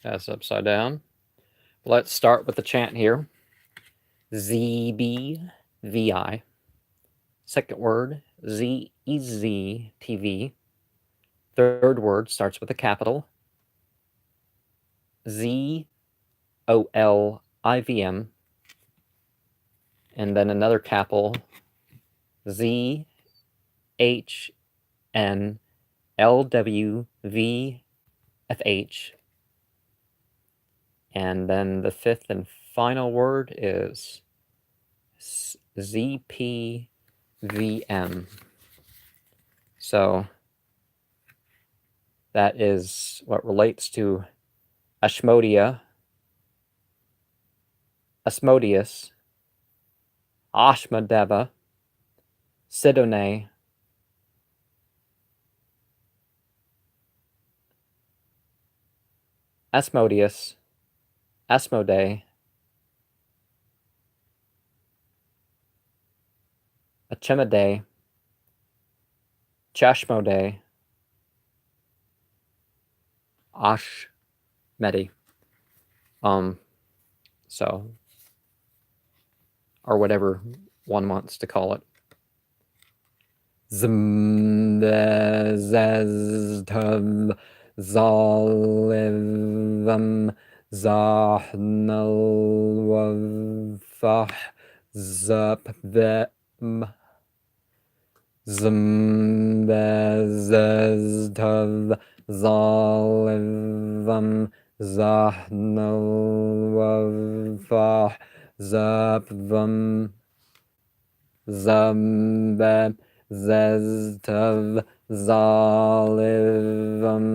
That's upside down. Let's start with the chant here. ZBVI. Second word, ZEZTV. Third word starts with a capital. ZOLIVM. And then another capital, ZHNLWVFH. And then the fifth and final word is ZPVM. So that is what relates to Ashmodia, Asmodius, Aeshma Daeva, Sidonay, Asmodeus, Asmoday, Achimedai, Choshmodai, Ashmedi. So, or whatever one wants to call it. Zmdezeztav Zalivam Zahnalwavah Zapvem Zmdezeztav Zalivam Zahnalwavah Zapvam Zambem Zeztav Zalivam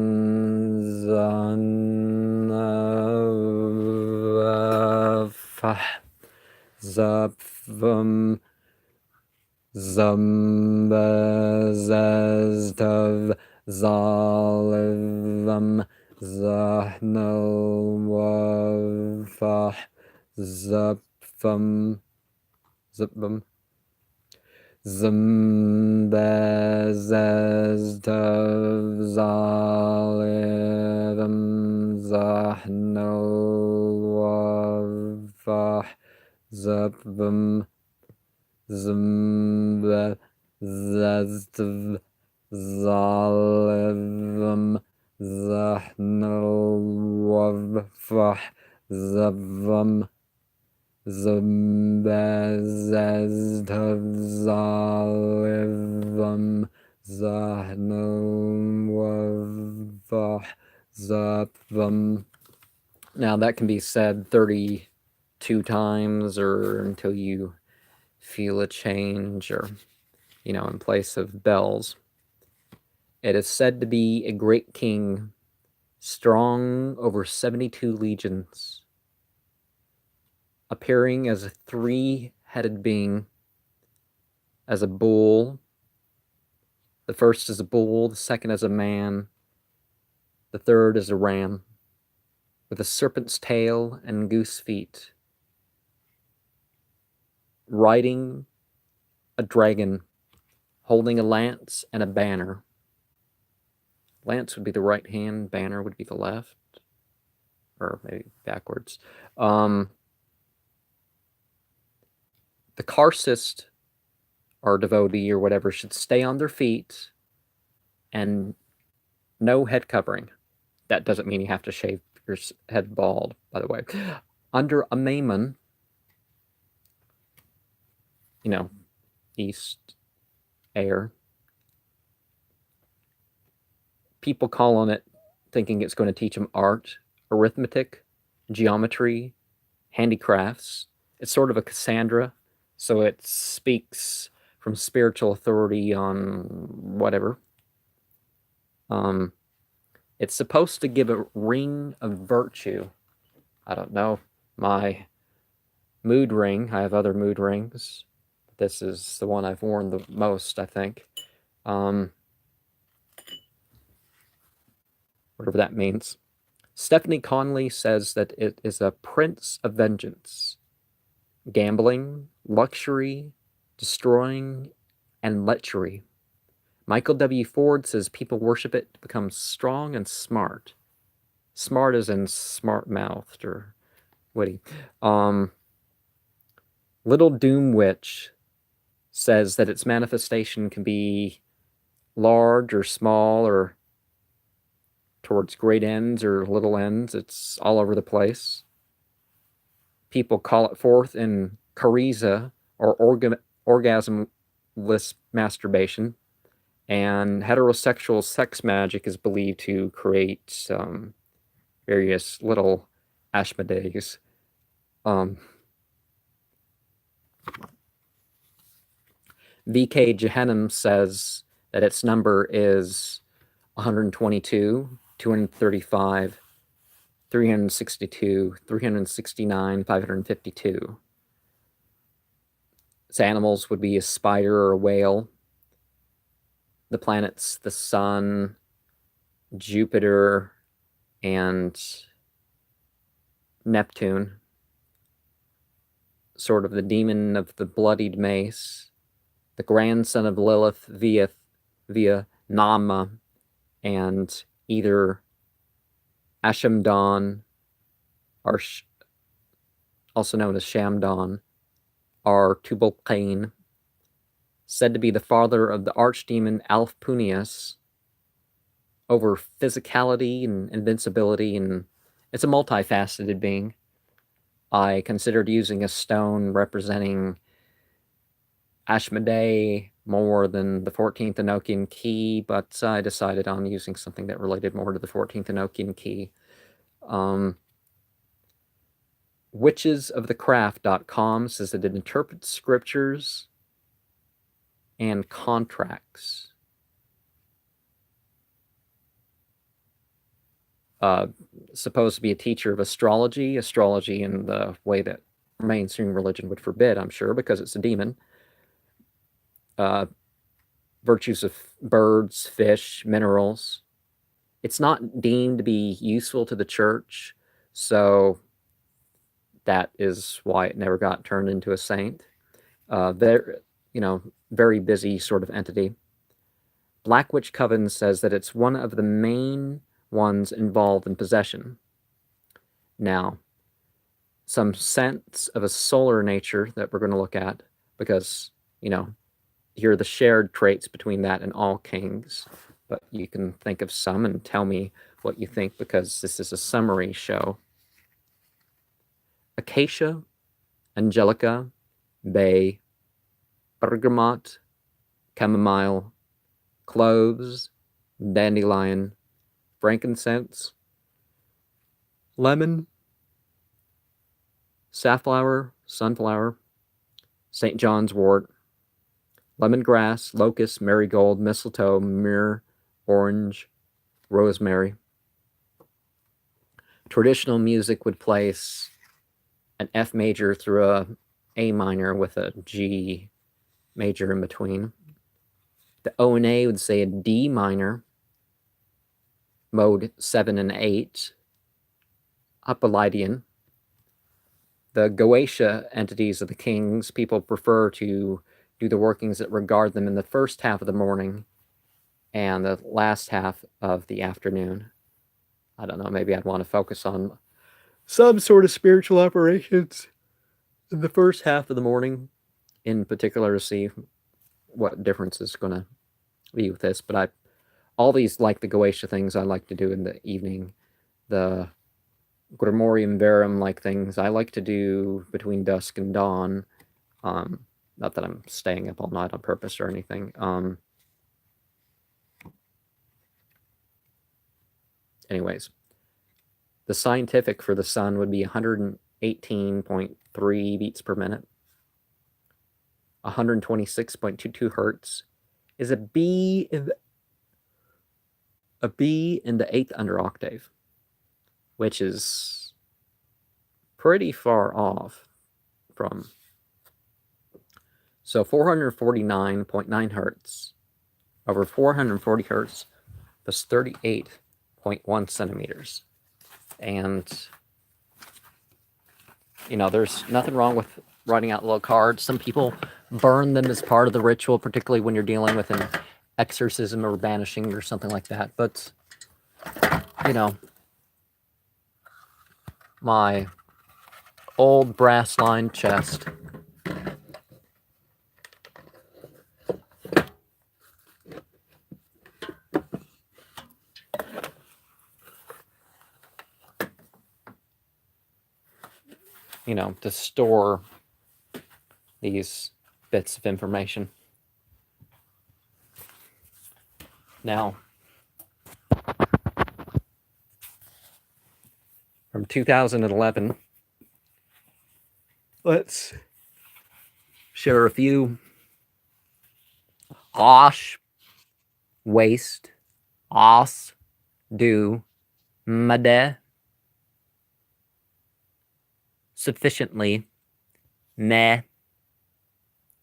Zanavafah Zapvam Zambezeztav Zalivam Zahnalwafah Zapvam Zapvam Zmbezeztav Zalivam Zahnalwafah Zapvam Zmbezeztav Zalivam Zahnalwafah Zapvam Zmbezeztav Zalivam Zahnalwafah Zapvam. Now that can be said 32 times or until you feel a change, or, in place of bells. It is said to be a great king, strong over 72 legions, appearing as a three-headed being, as a bull. The first is a bull, the second is a man, the third is a ram, with a serpent's tail and goose feet, riding a dragon, holding a lance and a banner. Lance would be the right hand, banner would be the left, or maybe backwards. The Karcist, or devotee, or whatever, should stay on their feet and no head covering. That doesn't mean you have to shave your head bald, by the way. Under a maimon, east air, people call on it thinking it's going to teach them art, arithmetic, geometry, handicrafts. It's sort of a Cassandra, so it speaks from spiritual authority on whatever. It's supposed to give a ring of virtue. I don't know. My mood ring, I have other mood rings. This is the one I've worn the most, I think. Whatever that means. Stephanie Conley says that it is a prince of vengeance. Gambling, luxury, destroying, and lechery. Michael W. Ford says people worship it to become strong and smart. Smart as in smart-mouthed or witty. Little Doom Witch says that its manifestation can be large or small or towards great ends or little ends. It's all over the place. People call it forth in choriza or orgasmless masturbation. And heterosexual sex magic is believed to create various little Ashmodays. VK Jehannem says that its number is 122, 235, 362, 369, 552. Its animals would be a spider or a whale. The planets, the sun, Jupiter, and Neptune. Sort of the demon of the bloodied mace. The grandson of Lilith via Nama, and either Ashemdan, or also known as Shamdan, or Tubal-Cain, said to be the father of the archdemon Alfpunius, over physicality and invincibility, and it's a multifaceted being. I considered using a stone representing Ashmoday more than the 14th Enochian Key, but I decided on using something that related more to the 14th Enochian Key. Witchesofthecraft.com says that it interprets scriptures and contracts. Supposed to be a teacher of astrology in the way that mainstream religion would forbid, I'm sure, because it's a demon. Virtues of birds, fish, minerals. It's not deemed to be useful to the church, so that is why it never got turned into a saint. Very busy sort of entity. Black Witch Coven says that it's one of the main ones involved in possession. Now, some sense of a solar nature that we're going to look at, because, here are the shared traits between that and all kings, but you can think of some and tell me what you think, because this is a summary show. Acacia, Angelica, Bay, Bergamot, Chamomile, Cloves, Dandelion, Frankincense, Lemon, Safflower, Sunflower, St. John's Wort, Lemongrass, Locust, Marigold, Mistletoe, Myrrh, Orange, Rosemary. Traditional music would place an F major through a A minor with a G major in between. The O and A would say a D minor, mode 7 and 8, Apollidian. The Goetia entities of the kings, people prefer to do the workings that regard them in the first half of the morning and the last half of the afternoon. I don't know, maybe I'd want to focus on some sort of spiritual operations in the first half of the morning, in particular, to see what difference is going to be with this. But all these, like the Goetia things, I like to do in the evening. The Grimorium Verum like things I like to do between dusk and dawn. Not that I'm staying up all night on purpose or anything. Anyways, the scientific for the sun would be 118.3 beats per minute. 126.22 hertz is a B in the eighth under octave, which is pretty far off from. So 449.9 hertz over 440 hertz is 38.1 centimeters. And, there's nothing wrong with writing out little cards. Some people burn them as part of the ritual, particularly when you're dealing with an exorcism or banishing or something like that. But, my old brass-lined chest. You know, to store these bits of information. Now, from 2011, let's share a few Osh, waste, os, do, made, sufficiently, meh,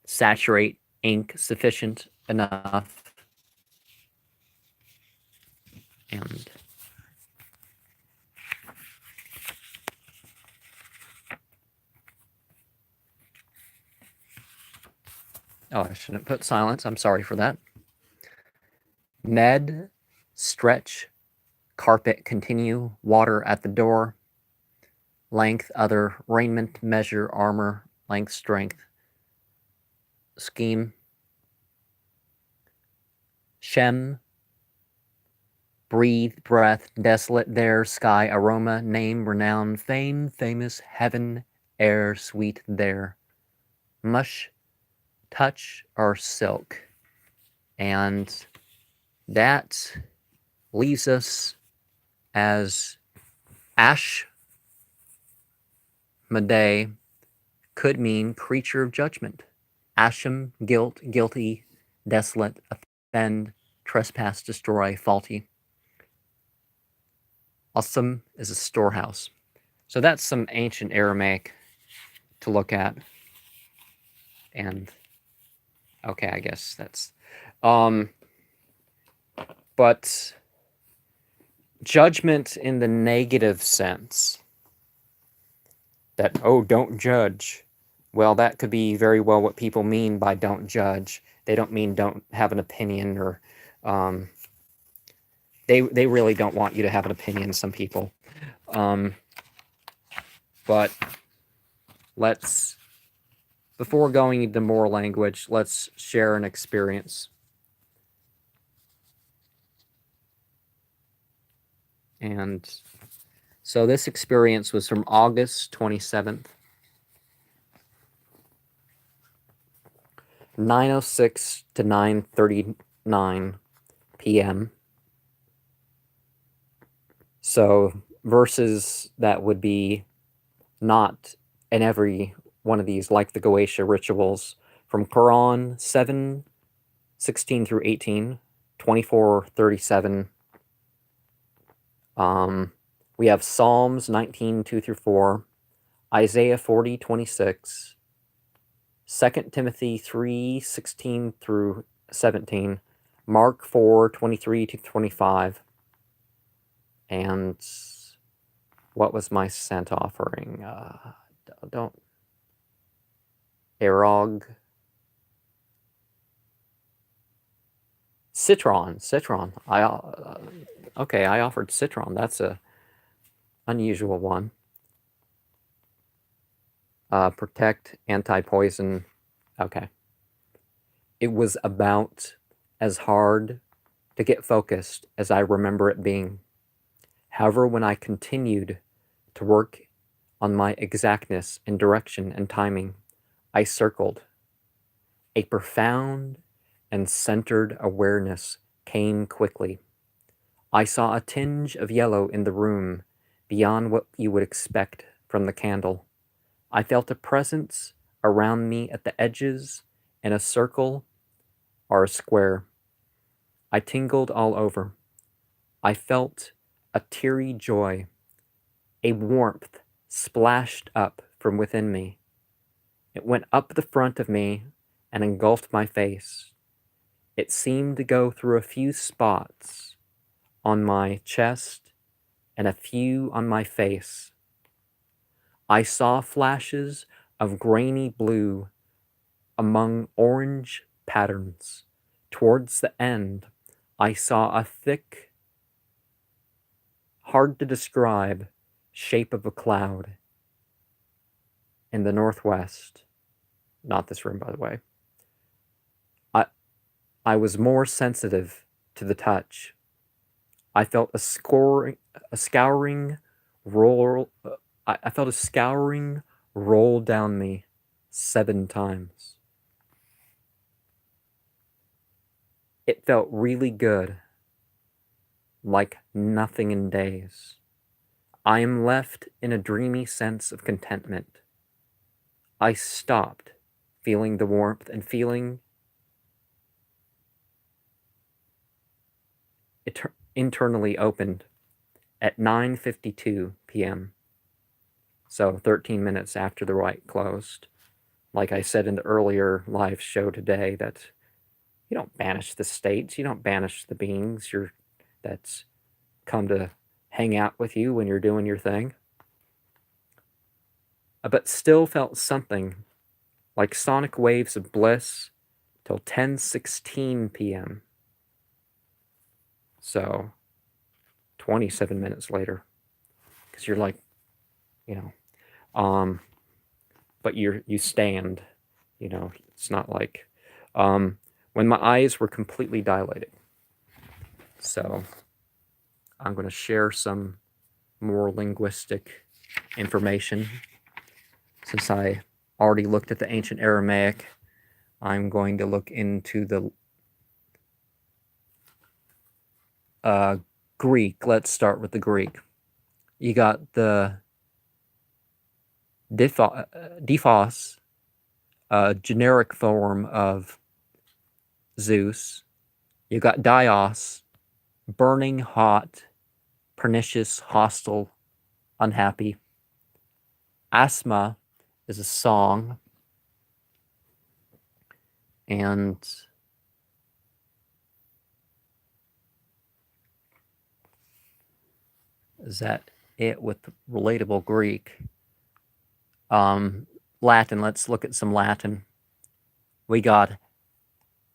saturate, ink, sufficient, enough, and oh, I shouldn't put silence. I'm sorry for that. Med, stretch, carpet, continue, water at the door, length, other, raiment, measure, armor, length, strength, scheme, shem, breathe, breath, desolate, there, sky, aroma, name, renown, fame, famous, heaven, air, sweet, there, mush, touch, or silk. And that leaves us as Ashmoday could mean creature of judgment. Ashem, guilt, guilty, desolate, offend, trespass, destroy, faulty. Awesome is a storehouse. So that's some ancient Aramaic to look at. And okay, I guess that's but judgment in the negative sense, that, oh, don't judge. Well, that could be very well what people mean by don't judge. They don't mean don't have an opinion, or they really don't want you to have an opinion, some people. But let's, before going into more language, let's share an experience. And so this experience was from August 27th, 9:06 to 9:39 p.m. So verses that would be not in every one of these, like the Goetia rituals, from Quran 7:16 through 18, 24:37. We have Psalms 19:2 through 4, Isaiah 40:26, 2 Timothy 3:16 through 17, Mark 4:23 to 25, and what was my scent offering? Erog. Citron. Okay, I offered citron. That's a unusual one. Protect, anti-poison. Okay. It was about as hard to get focused as I remember it being. However, when I continued to work on my exactness in direction and timing, I circled. A profound and centered awareness came quickly. I saw a tinge of yellow in the room beyond what you would expect from the candle. I felt a presence around me at the edges, in a circle or a square. I tingled all over. I felt a teary joy. A warmth splashed up from within me. It went up the front of me and engulfed my face. It seemed to go through a few spots on my chest and a few on my face. I saw flashes of grainy blue among orange patterns. Towards the end, I saw a thick, hard to describe, shape of a cloud in the northwest. Not this room, by the way. I was more sensitive to the touch. I felt a scouring roll. I felt a scouring roll down me 7 times. It felt really good, like nothing in days. I am left in a dreamy sense of contentment. I stopped, feeling the warmth and feeling internally opened at 9:52 p.m. So 13 minutes after the rite closed. Like I said in the earlier live show today, that you don't banish the states, you don't banish the beings that's come to hang out with you when you're doing your thing. But still felt something like sonic waves of bliss till 10:16 p.m. So 27 minutes later, because you're like, but you stand, it's not like, when my eyes were completely dilated. So I'm going to share some more linguistic information. Since I already looked at the ancient Aramaic, I'm going to look into the Greek. Let's start with the Greek. You got the Diphos, generic form of Zeus. You got Dios, burning, hot, pernicious, hostile, unhappy. Aeshma is a song. And is that it with relatable Greek? Latin, let's look at some Latin. We got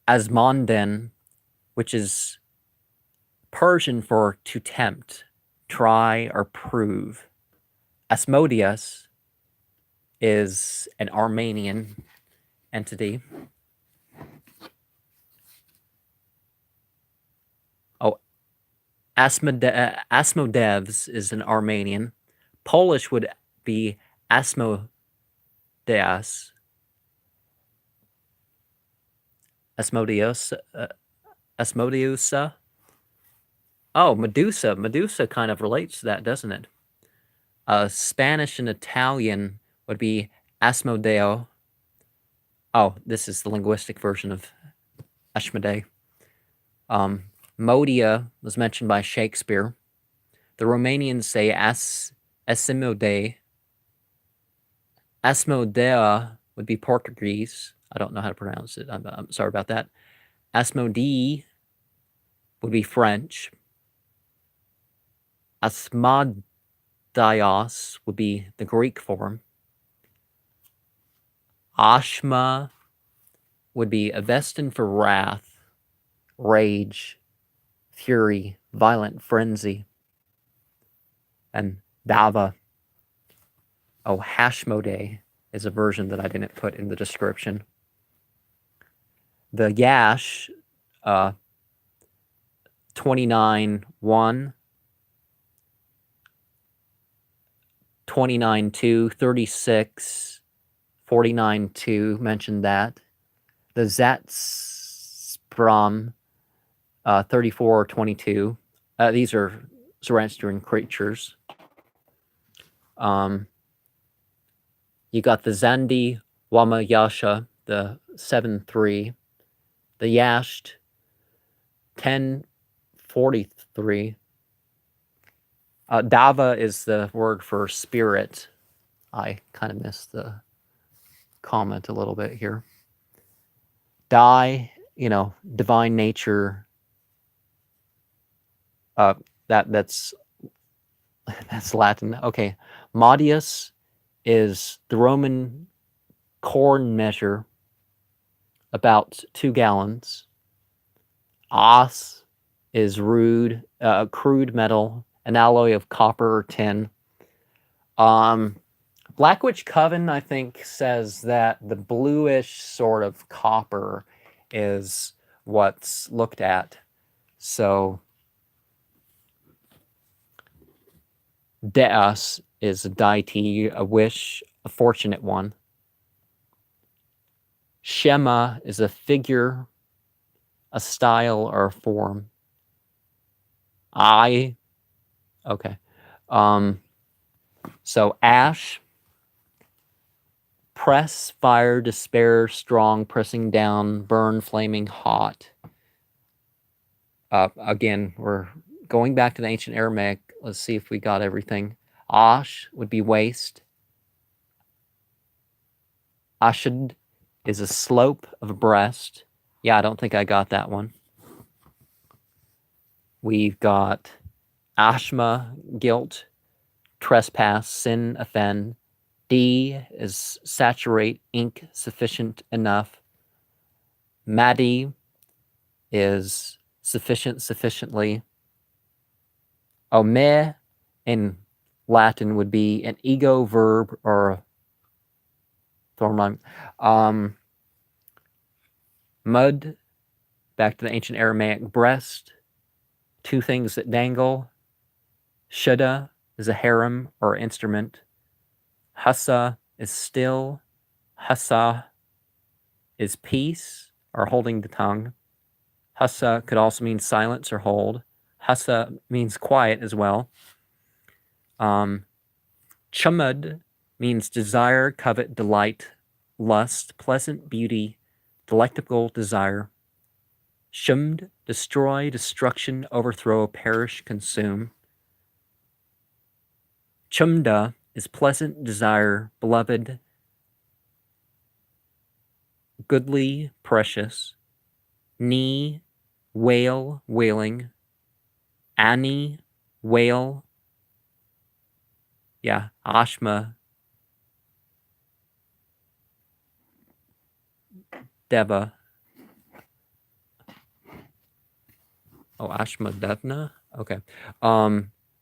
Asmoden, which is Persian for to tempt, try, or prove. Asmodius is an Armenian entity. Oh, Asmodevs is an Armenian. Polish would be Asmodeus. Asmodeus. Asmodiusa. Oh, Medusa. Medusa kind of relates to that, doesn't it? Spanish and Italian would be Asmodeo. Oh, this is the linguistic version of Ashmoday. Modia was mentioned by Shakespeare. The Romanians say Asmoday. Asmodea would be Portuguese. I don't know how to pronounce it. I'm sorry about that. Asmodee would be French. Asmodios would be the Greek form. Aeshma would be Avestan for wrath, rage, fury, violent frenzy. And Daeva, Hashmodai is a version that I didn't put in the description. The Yash, 29:1, 29:2, 36, 49:2 mentioned that. The Zatspram, 34:22. These are Zoroastrian creatures. You got the Zandi Wama Yasha, the 7:3. The Yasht, 10:43. Daeva is the word for spirit. I kind of missed the comment a little bit here. Dai, divine nature. That's Latin. Okay. Modius is the Roman corn measure, about 2 gallons. Os is crude metal, an alloy of copper or tin. Black Witch Coven, I think, says that the bluish sort of copper is what's looked at. So Deus is a deity, a wish, a fortunate one. Shema is a figure, a style, or a form. Okay. So ash, press, fire, despair, strong, pressing down, burn, flaming, hot. Again, we're going back to the ancient Aramaic. Let's see if we got everything. Ash would be waste. Ashad is a slope of a breast. Yeah, I don't think I got that one. We've got Aeshma, guilt, trespass, sin, offend. D is saturate, ink, sufficient, enough. Madi is sufficient, sufficiently. Me in Latin would be an ego verb or mud, back to the ancient Aramaic, breast, two things that dangle. Shuda is a harem or instrument. Hassa is still. Hassa is peace or holding the tongue. Hassa could also mean silence or hold. Hassa means quiet as well. Chumud means desire, covet, delight, lust, pleasant beauty, delectable desire. Shumd, destroy, destruction, overthrow, perish, consume. Chumda is pleasant, desire, beloved, goodly, precious. Ni, wail, wailing. Ani, wail. Yeah, Aeshma Daeva. Oh, Ashmodevna? Okay.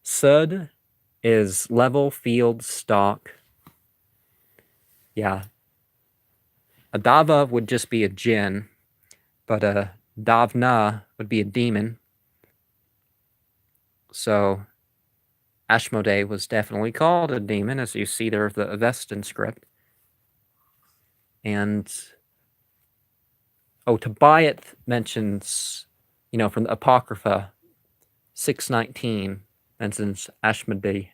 Sud is level, field, stock. Yeah. A Dava would just be a jinn, but a Davna would be a demon. So Ashmoday was definitely called a demon, as you see there, the Avestan script. And Tobiath mentions, from the Apocrypha, 619 mentions Ashmoday.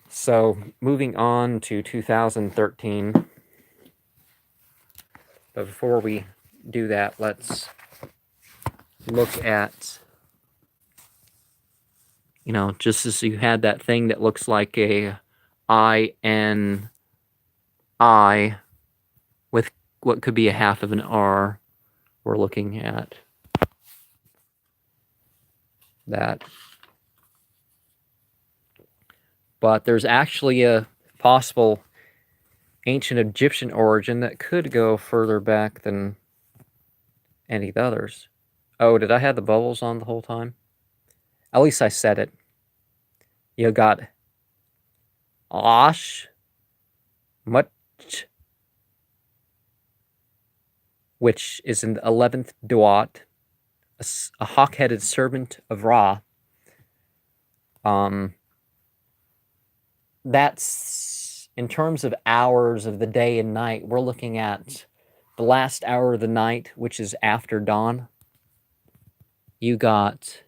So moving on to 2013. But before we do that, let's look at, just as you had that thing that looks like a INI with what could be a half of an R, we're looking at that. But there's actually a possible ancient Egyptian origin that could go further back than any of the others. Oh, did I have the bubbles on the whole time? At least I said it. You got Ash, Much, which is in the 11th Duat, a hawk-headed servant of Ra. That's, in terms of hours of the day and night, we're looking at the last hour of the night, which is after dawn. You got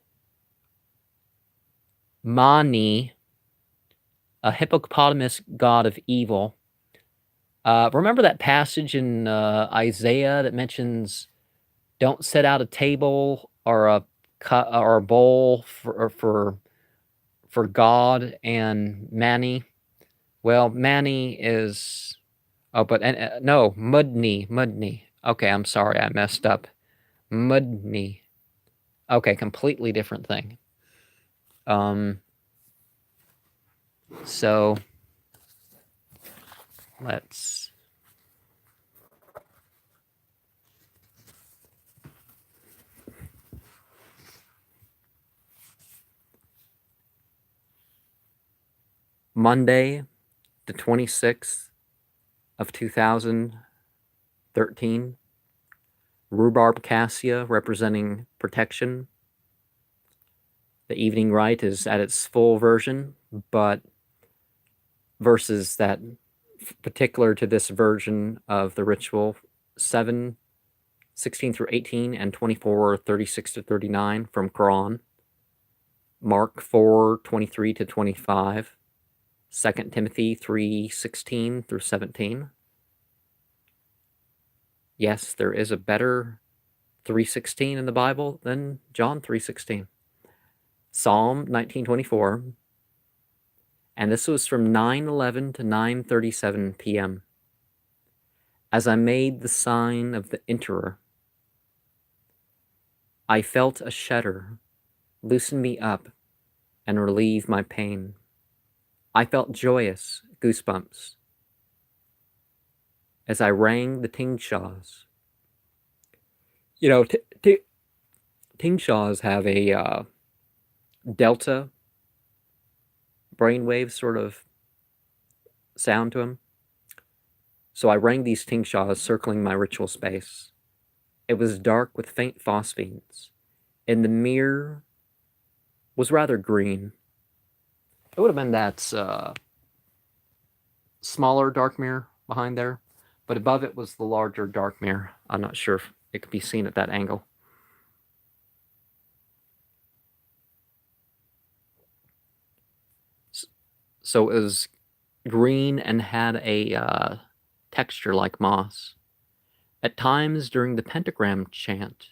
Mani, a hippopotamus god of evil. Remember that passage in Isaiah that mentions, "Don't set out a table or a bowl for God and Mani." Well, Mani is no, Mudni. Okay, I'm sorry, I messed up. Mudni. Okay, completely different thing. So let's Monday, the 26th of 2013. Rhubarb cassia representing protection. The evening rite is at its full version, but verses that particular to this version of the ritual 7:16 through 18 and 24:36 to 39 from Quran. Mark 4:23 to 25. 2 Timothy 3:16 through 17. Yes, there is a better 3:16 in the Bible than John 3:16. Psalm 19:24. And this was from 9:11 to 9:37 p.m. As I made the sign of the Enterer, I felt a shudder loosen me up and relieve my pain. I felt joyous goosebumps as I rang the tingshaws. You know, tingshaws have a delta brainwave sort of sound to them. So I rang these tingshaws circling my ritual space. It was dark with faint phosphenes, and the mirror was rather green. It would have been that smaller dark mirror behind there, but above it was the larger dark mirror. I'm not sure if it could be seen at that angle. So it was green and had a texture like moss. At times during the pentagram chant,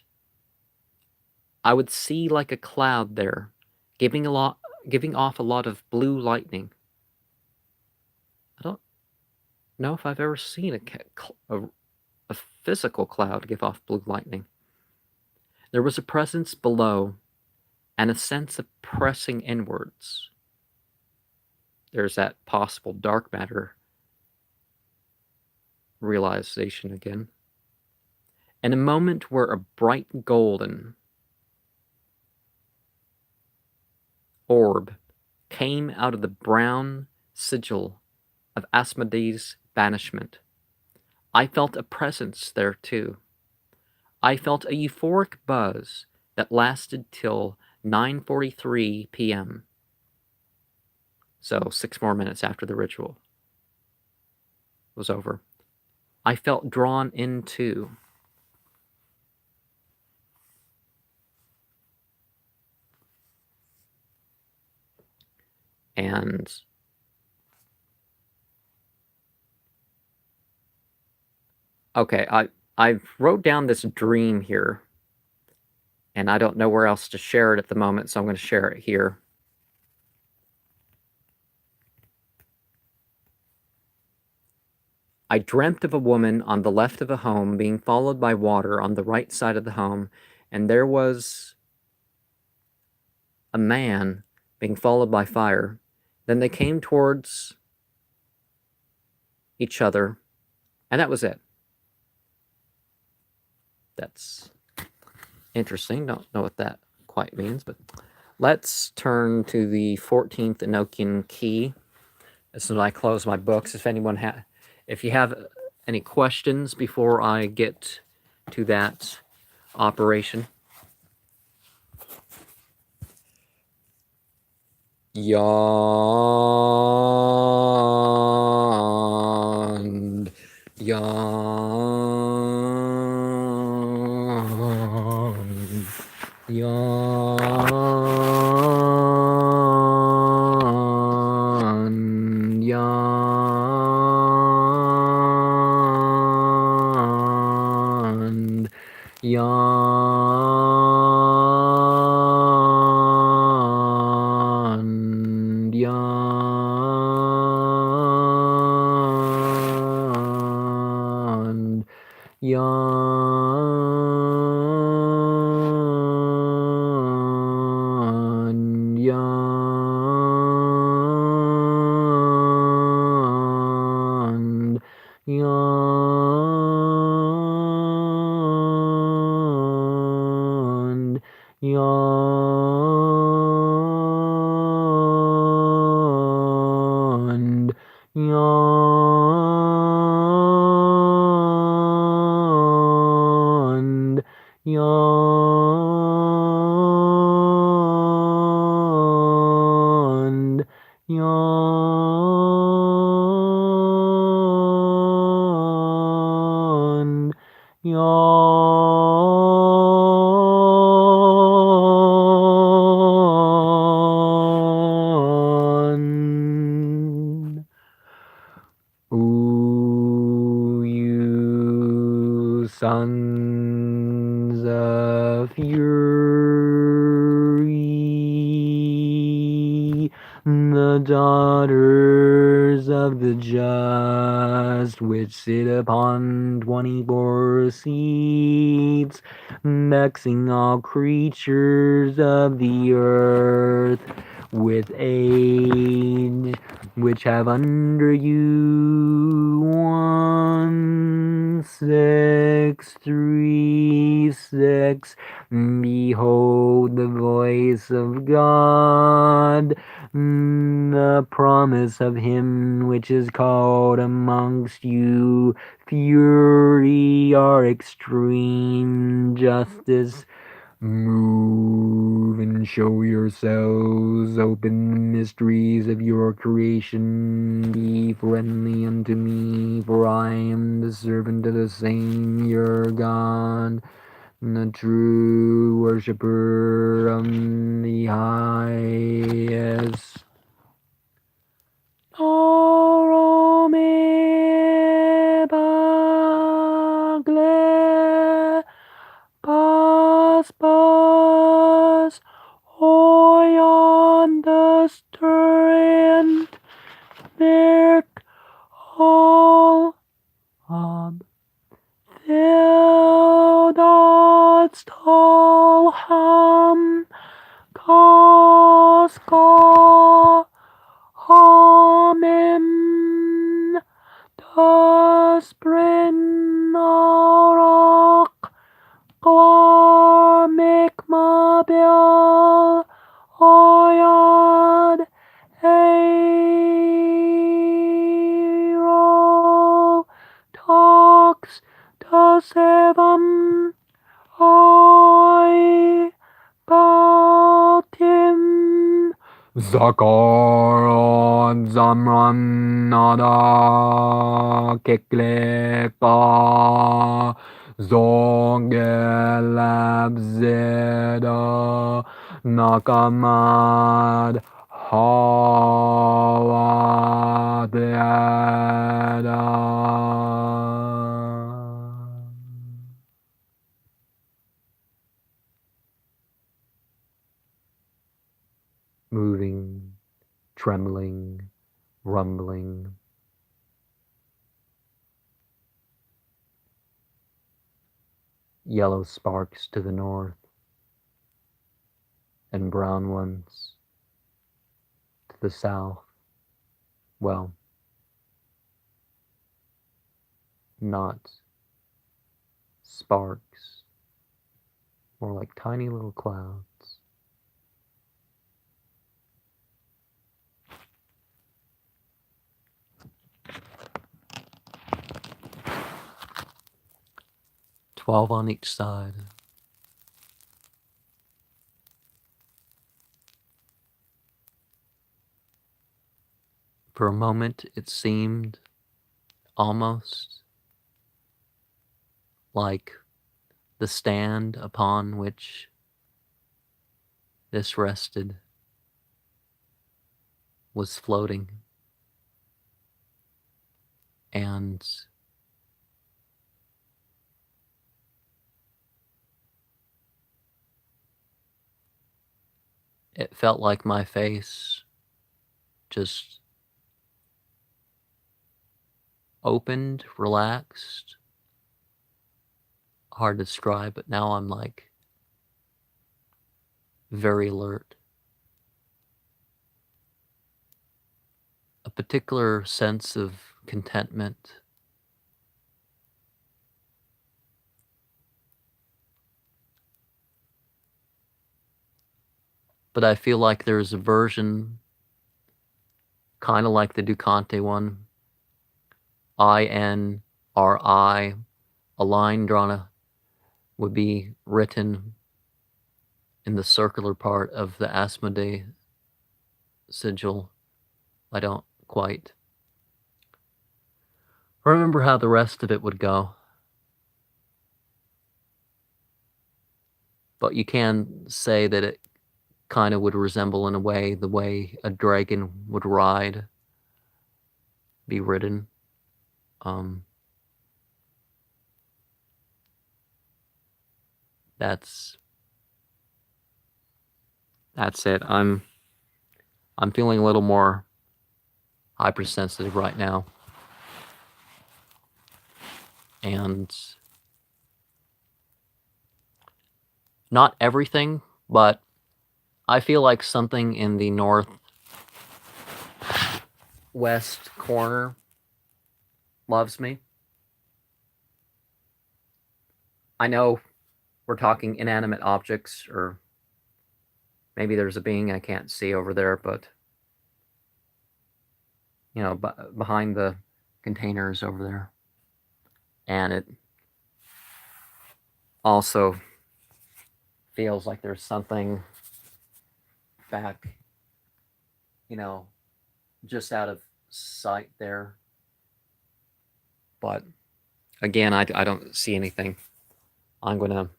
I would see like a cloud there, giving off a lot of blue lightning. I don't know if I've ever seen a physical cloud give off blue lightning. There was a presence below and a sense of pressing inwards. There's that possible dark matter realization again. And a moment where a bright golden orb came out of the brown sigil of Asmoday's banishment. I felt a presence there too. I felt a euphoric buzz that lasted till 9:43 p.m. So 6 more minutes after the ritual was over. I felt drawn into and okay, I wrote down this dream here, and I don't know where else to share it at the moment, so I'm going to share it here. I dreamt of a woman on the left of a home being followed by water on the right side of the home, and there was a man being followed by fire. Then they came towards each other, and that was it. That's interesting. Don't know what that quite means, but let's turn to the 14th Enochian Key. This is when I close my books. If you have any questions before I get to that operation. Yawned. Yawned. Yawned. Yawned. Yawned. Yawned. Yawned. Yawned. Yawned. Yawned. sons of fury, the daughters of the just, which sit upon 24 seats, vexing all creatures of the earth with age, which have under you 1636. Behold the voice of God, the promise of him which is called amongst you fury or extreme justice. Move and show yourselves, open the mysteries of your creation, be friendly unto me, for I am the servant of the same your God, the true worshipper of the highest. Orome bagle pas hoy on the strand merk all ob Theodot's tall hum Koska Homem Das Brennorok Gormic Mabel Oyad Aero Tox Dosevam Oi Baltim Zakaron Zamran Nada Kekleka Zongelab Zeda Nakamad Hawadada. Moving, trembling, rumbling. Yellow sparks to the north, and brown ones to the south. Well, not sparks, more like tiny little clouds. "12 on each side. For a moment it seemed almost like the stand upon which this rested was floating, and it felt like my face just opened, relaxed. Hard to describe, but now I'm like very alert. A particular sense of contentment. But I feel like there's a version, kind of like the Ducante one, INRI, a line drawn would be written in the circular part of the Asmoday sigil. I don't quite remember how the rest of it would go. But you can say that it kind of would resemble in a way the way a dragon would ride, be ridden. That's it. I'm feeling a little more hypersensitive right now. And not everything, but I feel like something in the northwest corner loves me. I know we're talking inanimate objects, or maybe there's a being I can't see over there, but you know, behind the containers over there. And it also feels like there's something back, you know, just out of sight there. But again, I don't see anything. I'm going to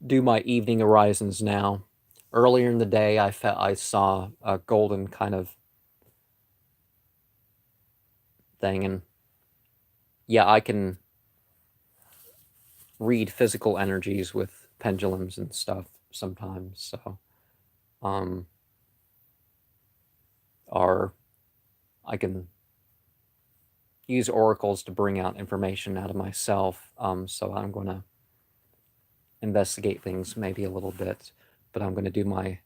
do my evening horizons now. Earlier in the day, I saw a golden kind of thing, and yeah, I can read physical energies with pendulums and stuff sometimes. So, or I can use oracles to bring out information out of myself. So I'm going to investigate things maybe a little bit, but I'm going to do my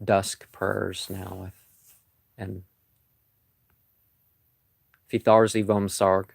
dusk prayers now. And Fitharzi Vom Sarg.